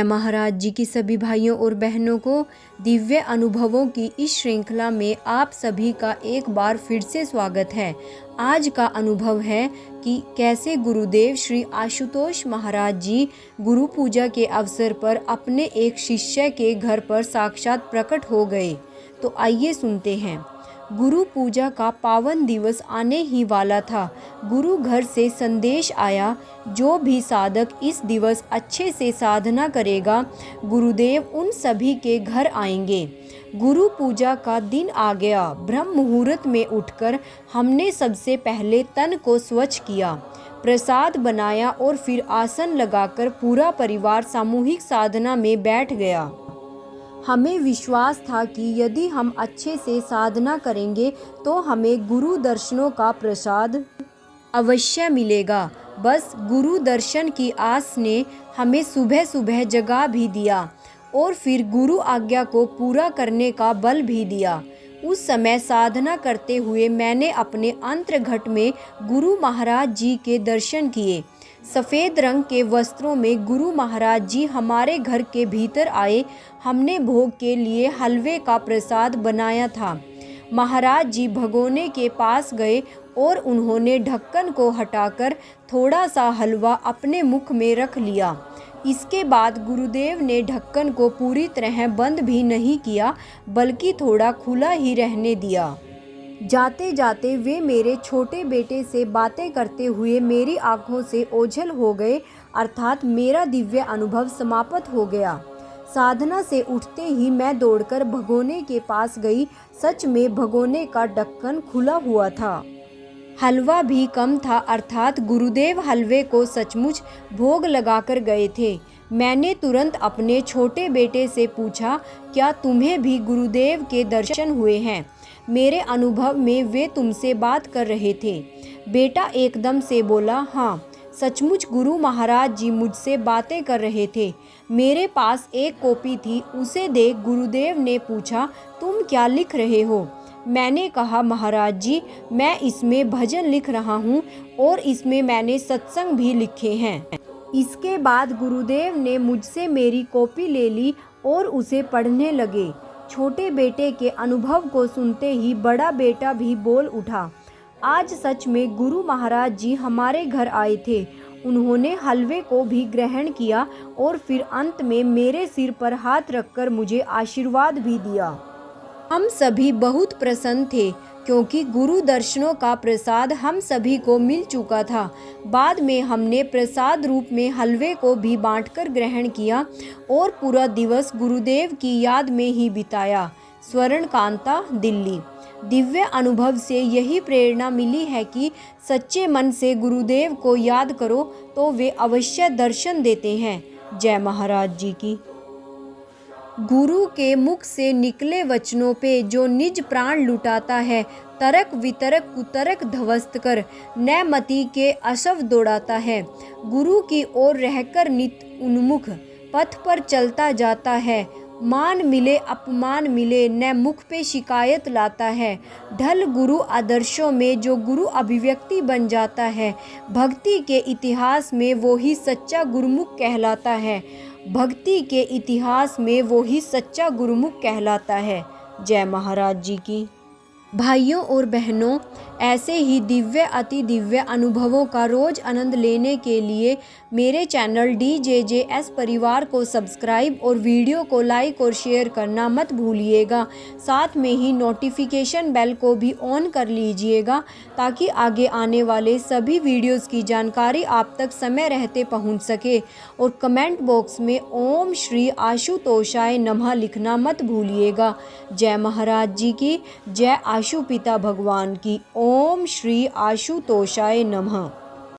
महाराज जी की सभी भाइयों और बहनों को दिव्य अनुभवों की इस श्रृंखला में आप सभी का एक बार फिर से स्वागत है। आज का अनुभव है कि कैसे गुरुदेव श्री आशुतोष महाराज जी गुरु पूजा के अवसर पर अपने एक शिष्य के घर पर साक्षात प्रकट हो गए। तो आइए सुनते हैं। गुरु पूजा का पावन दिवस आने ही वाला था। गुरु घर से संदेश आया, जो भी साधक इस दिवस अच्छे से साधना करेगा, गुरुदेव उन सभी के घर आएंगे। गुरु पूजा का दिन आ गया। ब्रह्म मुहूर्त में उठकर हमने सबसे पहले तन को स्वच्छ किया, प्रसाद बनाया और फिर आसन लगाकर पूरा परिवार सामूहिक साधना में बैठ गया। हमें विश्वास था कि यदि हम अच्छे से साधना करेंगे तो हमें गुरु दर्शनों का प्रसाद अवश्य मिलेगा। बस गुरु दर्शन की आस ने हमें सुबह सुबह जगा भी दिया और फिर गुरु आज्ञा को पूरा करने का बल भी दिया। उस समय साधना करते हुए मैंने अपने अंतर्घट में गुरु महाराज जी के दर्शन किए। सफ़ेद रंग के वस्त्रों में गुरु महाराज जी हमारे घर के भीतर आए। हमने भोग के लिए हलवे का प्रसाद बनाया था। महाराज जी भगोने के पास गए और उन्होंने ढक्कन को हटाकर थोड़ा सा हलवा अपने मुख में रख लिया। इसके बाद गुरुदेव ने ढक्कन को पूरी तरह बंद भी नहीं किया, बल्कि थोड़ा खुला ही रहने दिया। जाते जाते वे मेरे छोटे बेटे से बातें करते हुए मेरी आंखों से ओझल हो गए, अर्थात मेरा दिव्य अनुभव समाप्त हो गया। साधना से उठते ही मैं दौड़कर भगोने के पास गई। सच में भगोने का ढक्कन खुला हुआ था। हलवा भी कम था, अर्थात गुरुदेव हलवे को सचमुच भोग लगाकर गए थे। मैंने तुरंत अपने छोटे बेटे से पूछा, क्या तुम्हें भी गुरुदेव के दर्शन हुए हैं? मेरे अनुभव में वे तुमसे बात कर रहे थे। बेटा एकदम से बोला, हाँ सचमुच गुरु महाराज जी मुझसे बातें कर रहे थे। मेरे पास एक कॉपी थी, उसे देख गुरुदेव ने पूछा, तुम क्या लिख रहे हो? मैंने कहा, महाराज जी मैं इसमें भजन लिख रहा हूँ और इसमें मैंने सत्संग भी लिखे हैं। इसके बाद गुरुदेव ने मुझसे मेरी कॉपी ले ली और उसे पढ़ने लगे। छोटे बेटे के अनुभव को सुनते ही बड़ा बेटा भी बोल उठा, आज सच में गुरु महाराज जी हमारे घर आए थे। उन्होंने हलवे को भी ग्रहण किया और फिर अंत में मेरे सिर पर हाथ रखकर मुझे आशीर्वाद भी दिया। हम सभी बहुत प्रसन्न थे क्योंकि गुरु दर्शनों का प्रसाद हम सभी को मिल चुका था। बाद में हमने प्रसाद रूप में हलवे को भी बांटकर ग्रहण किया और पूरा दिवस गुरुदेव की याद में ही बिताया। स्वर्णकांता, दिल्ली। दिव्य अनुभव से यही प्रेरणा मिली है कि सच्चे मन से गुरुदेव को याद करो तो वे अवश्य दर्शन देते हैं। जय महाराज जी की। गुरु के मुख से निकले वचनों पे जो निज प्राण लुटाता है, तरक वितरक कुतरक ध्वस्त कर नैमति के अशव दौड़ाता है। गुरु की ओर रहकर नित उन्मुख पथ पर चलता जाता है। मान मिले अपमान मिले न मुख पे शिकायत लाता है। ढल गुरु आदर्शों में जो गुरु अभिव्यक्ति बन जाता है, भक्ति के इतिहास में वो ही सच्चा गुरुमुख कहलाता है। भक्ति के इतिहास में वो ही सच्चा गुरुमुख कहलाता है। जय महाराज जी की। भाइयों और बहनों, ऐसे ही दिव्य अति दिव्य अनुभवों का रोज आनंद लेने के लिए मेरे चैनल DJJS परिवार को सब्सक्राइब और वीडियो को लाइक और शेयर करना मत भूलिएगा। साथ में ही नोटिफिकेशन बेल को भी ऑन कर लीजिएगा ताकि आगे आने वाले सभी वीडियोस की जानकारी आप तक समय रहते पहुंच सके। और कमेंट बॉक्स में ओम श्री आशुतोषाय नमः लिखना मत भूलिएगा। जय महाराज जी की। जय आशु पिता भगवान की। ओम श्री आशुतोषाय नमः।